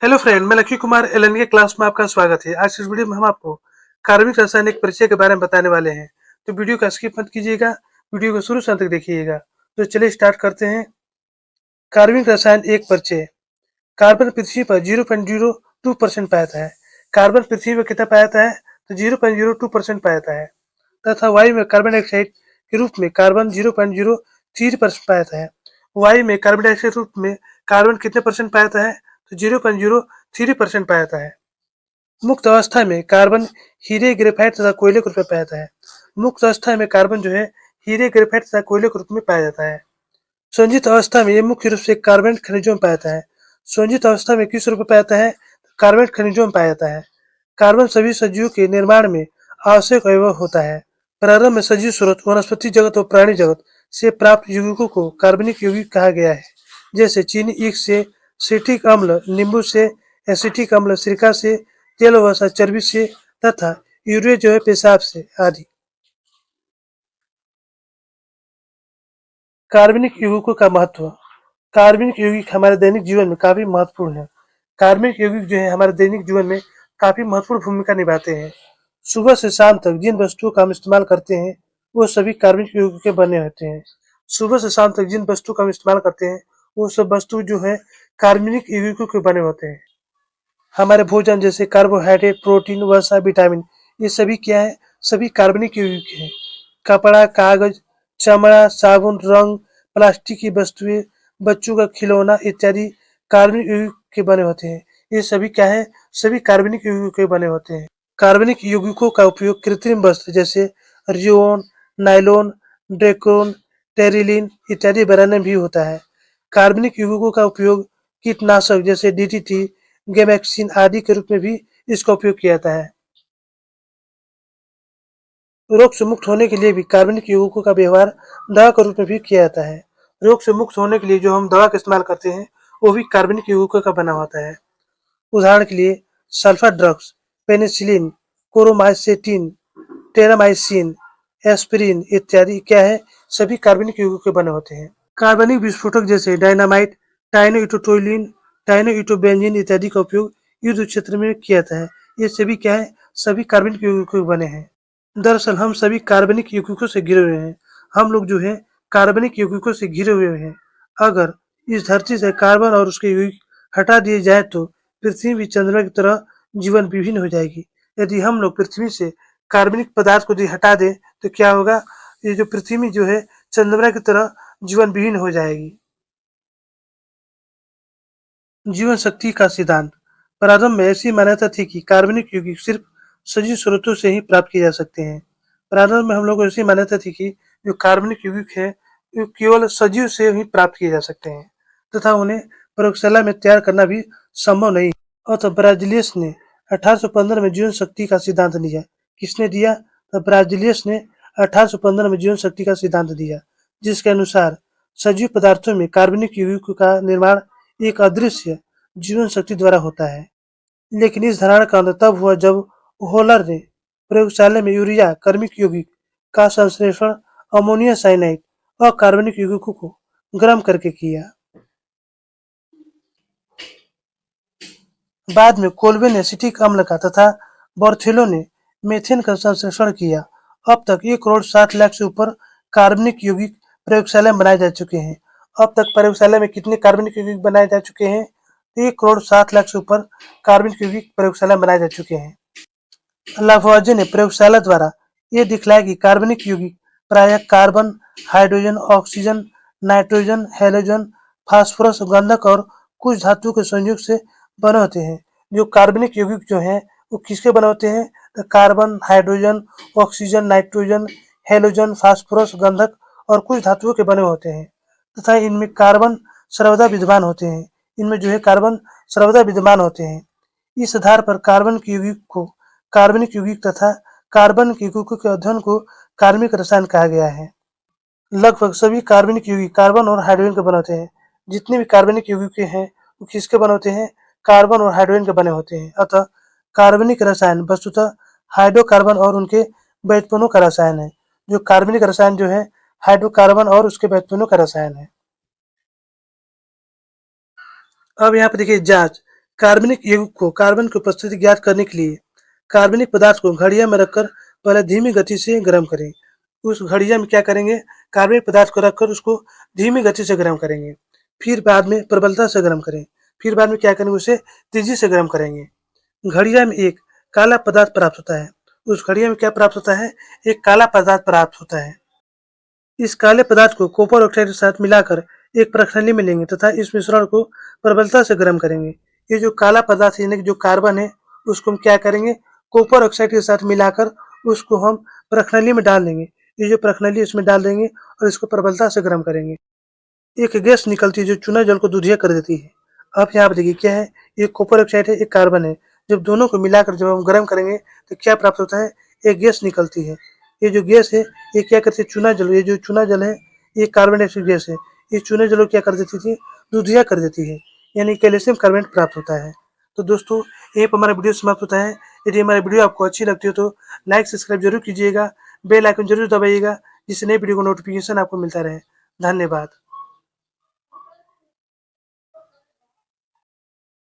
Hello friend, मैं लक्ष्य Kumar LN के क्लास में आपका स्वागत है। आज इस वीडियो में हम आपको कार्बनिक रासायनिक परिचय के बारे में बताने वाले हैं। तो वीडियो का स्किप मत कीजिएगा, वीडियो को शुरू से अंत तक देखिएगा। तो चलिए स्टार्ट करते हैं। कार्बनिक रसायन एक परिचय। कार्बन पृथ्वी पर 0.02% पाया है। कार्बन पृथ्वी पर कितना पाया है? तो 0.02% पाया है। तथा वायु में कार्बन डाइऑक्साइड के रूप में कार्बन 0.03% पाया है। वायु में कार्बन डाइऑक्साइड के रूप में कार्बन कितने परसेंट पाया है? तो 0.03% पाया है। मुक्त अवस्था में कार्बन हीरे, ग्रेफाइट तथा कोयले के रूप में पाया जाता है। मुक्त अवस्था में कार्बन जो है हीरे, ग्रेफाइट तथा कोयले के रूप में पाया जाता है। संयोजित अवस्था में यह मुख्य रूप से कार्बन खनिजों में पाया जाता है। संयोजित अवस्था में किस रूप में पाया जाता है? कार्बन खनिजों में पाया जाता है। कार्बन सभी सजीवों के निर्माण में आवश्यक अवयव होता है। प्रारंभ में सजीव स्रोत वनस्पति जगत और प्राणी जगत से प्राप्त यौगिकों को कार्बनिक यौगिक कहा गया है। जैसे चीनी ईख से सिट्रिक अम्ल, नींबू से एसिटिक अम्ल, सिरका से, तेल वसा चर्बी से तथा यूरिया जो है पेशाब से आदि। कार्बनिक यौगिकों का महत्व। कार्बनिक यौगिक हमारे दैनिक जीवन में काफी महत्वपूर्ण है। कार्बनिक यौगिक जो है हमारे दैनिक जीवन में काफी महत्वपूर्ण भूमिका निभाते हैं। सुबह से शाम तक जिन वस्तुओं का हम इस्तेमाल करते हैं वो सभी कार्बनिक यौगिक के बने होते हैं। सुबह से शाम तक जिन वस्तुओं का हम इस्तेमाल करते हैं वो सब वस्तु जो है कार्बनिक यौगिकों के बने होते हैं। हमारे भोजन जैसे कार्बोहाइड्रेट, प्रोटीन, वसा, विटामिन, ये सभी क्या है? सभी कार्बनिक यौगिक हैं। कपड़ा, कागज, चमड़ा, साबुन, रंग, प्लास्टिक की वस्तुएं, बच्चों का खिलौना इत्यादि कार्बनिक यौगिक के बने होते हैं। ये सभी क्या है? सभी कार्बनिक यौगिकों के बने होते हैं। कार्बनिक यौगिकों का उपयोग कृत्रिम वस्त्र जैसे रियोन, नायलॉन, डेकोन, टेरिलीन इत्यादि बनाने में भी होता है। कार्बनिक यौगिकों का उपयोग कीटनाशक जैसे डीडीटी, गेमेक्सिन आदि के रूप में भी इसका उपयोग किया जाता है। रोग से मुक्त होने के लिए भी कार्बनिक यौगिकों का व्यवहार दवा के रूप में भी किया जाता है। रोग से मुक्त होने के लिए जो हम दवा का इस्तेमाल करते हैं वो भी कार्बनिक यौगिकों का बना होता है। उदाहरण के लिए sulphur drugs, penicillin, chloromycetin, terramycin, aspirin इत्यादि क्या है? सभी कार्बनिक यौगिकों के बने होते हैं। कार्बनिक विस्फोटक जैसे डायनामाइट, टाइनोइटोटोइलिन, टाइनोइटोबेंजीन इत्यादि का उपयोग युद्ध क्षेत्र में किया जाता है। ये सभी क्या है? सभी कार्बनिक यौगिकों के बने हैं। दरअसल हम सभी कार्बनिक यौगिकों से घिरे हुए हैं। हम लोग जो है कार्बनिक यौगिकों से घिरे हुए हैं। अगर इस धरती से कार्बन और उसके यौगिक हटा दिए जाए तो पृथ्वी भी चंद्रमा की तरह जीवन विहीन हो जाएगी। यदि हम लोग पृथ्वी से कार्बनिक पदार्थ को हटा दें तो क्या होगा? ये जो पृथ्वी जो है चंद्रमा की तरह जीवन विहीन हो जाएगी। जीवन शक्ति का सिद्धांत। प्रारंभ में ऐसी मान्यता थी कि कार्बनिक यौगिक सिर्फ सजीव स्रोतों से ही प्राप्त किए जा सकते हैं। प्रारंभ में हम लोग को ऐसी मान्यता थी कि जो कार्बनिक यौगिक है वो केवल सजीव से ही प्राप्त किए जा सकते हैं तथा उन्हें प्रयोगशाला में तैयार करना भी संभव नहीं। अतः ब्राजीलियस ने 1815 में जीवन शक्ति का सिद्धांत दिया। किसने दिया? तो ब्राजीलियस ने 1815 में जीवन शक्ति का सिद्धांत दिया, जिसके अनुसार सजीव पदार्थों में कार्बनिक यौगिकों का निर्माण एक अदृश्य जीवन शक्ति द्वारा होता है। लेकिन इस धारणा का अंत तब हुआ जब होलर ने प्रयोगशाला में यूरिया कार्बनिक यौगिक का संश्लेषण अमोनिया साइनाइड और कार्बनिक यौगिकों को गर्म करके किया। बाद में कोल्बे ने एसिटिक अम्ल का तथा बर्थेलो ने मेथेन का संश्लेषण किया। अब तक 1,60,00,000 से ऊपर कार्बनिक यौगिक प्रयोगशाला में बनाए जा चुके हैं। अब तक प्रयोगशाला में कितने कार्बनिक यौगिक बनाए जा चुके हैं? 1,60,00,000 से ऊपर कार्बनिक यौगिक प्रयोगशाला में बनाए जा चुके हैं। लावोइज़िए ने प्रयोगशाला द्वारा ये दिखलाया कि कार्बनिक यौगिक प्रायः carbon, hydrogen, oxygen, nitrogen, halogen, phosphorus, गंधक और कुछ धातुओं के संयोग से बने होते हैं। जो कार्बनिक यौगिक जो हैं वो किसके बने होते हैं? तो carbon, hydrogen, oxygen, nitrogen, halogen, phosphorus, गंधक और कुछ धातुओं के बने होते हैं तथा इनमें कार्बन सर्वदा विद्यमान होते हैं। इनमें जो है कार्बन सर्वदा विद्यमान होते हैं। इस आधार पर कार्बन के यौगिक को कार्बनिक यौगिक तथा कार्बन के यौगिकों के अध्ययन को कार्बनिक रसायन कहा गया है। लगभग सभी कार्बनिक यौगिक कार्बन और हाइड्रोजन के बने होते हैं। जितने भी कार्बनिक यौगिक हैं वो किसके बने होते हैं? कार्बन और हाइड्रोजन के बने होते हैं। अतः कार्बनिक रसायन वस्तुतः हाइड्रोकार्बन और उनके व्युत्पन्नों का रसायन है। जो कार्बनिक रसायन जो है हाइड्रोकार्बन और उसके व्युत्पन्नों का रसायन है। अब यहाँ पे देखिए जांच। कार्बनिक यौगिक को कार्बन की उपस्थिति ज्ञात करने के लिए कार्बनिक पदार्थ को घड़िया में रखकर पहले धीमी गति से गर्म करें। उस घड़िया में क्या करेंगे, कार्बनिक पदार्थ को रखकर उसको धीमी गति से गर्म करेंगे। फिर बाद में प्रबलता से गर्म करें। फिर बाद में क्या करेंगे, उसे तेजी से गर्म करेंगे। घड़िया में एक काला पदार्थ प्राप्त होता है। उस घड़िया में क्या प्राप्त होता है, एक काला पदार्थ प्राप्त होता है। इस काले पदार्थ को कॉपर ऑक्साइड के साथ मिलाकर एक प्रखंडी में लेंगे तथा इस मिश्रण को प्रबलता से गर्म करेंगे। ये जो काला पदार्थ यानी कि जो कार्बन है, उसको हम क्या करेंगे, कॉपर ऑक्साइड के साथ मिलाकर उसको हम प्रखंडी में डाल देंगे। ये जो प्रखंडी इसमें डाल देंगे और इसको प्रबलता से गर्म करेंगे। एक गैस निकलती है जो चूना जल को दूधिया कर देती है। अब यहाँ पर देखिए क्या है, ये कॉपर ऑक्साइड है, एक कार्बन है। जब दोनों को मिलाकर जब हम गर्म करेंगे तो क्या प्राप्त होता है, एक गैस निकलती है। ये जो गैस है ये क्या करती है, चूना जल, ये जो चूना जल है ये कार्बन डाइऑक्साइड गैस है। ये चूने जल को क्या कर देती थी, दूधिया कर देती है, यानी कैल्शियम कार्बोनेट प्राप्त होता है। तो दोस्तों यहीं पर हमारा वीडियो समाप्त होता है। यदि हमारी वीडियो आपको अच्छी लगती हो तो लाइक सब्सक्राइब जरूर कीजिएगा, बेल आइकन जरूर दबाइएगा, जिससे नई वीडियो का नोटिफिकेशन आपको मिलता रहे। धन्यवाद।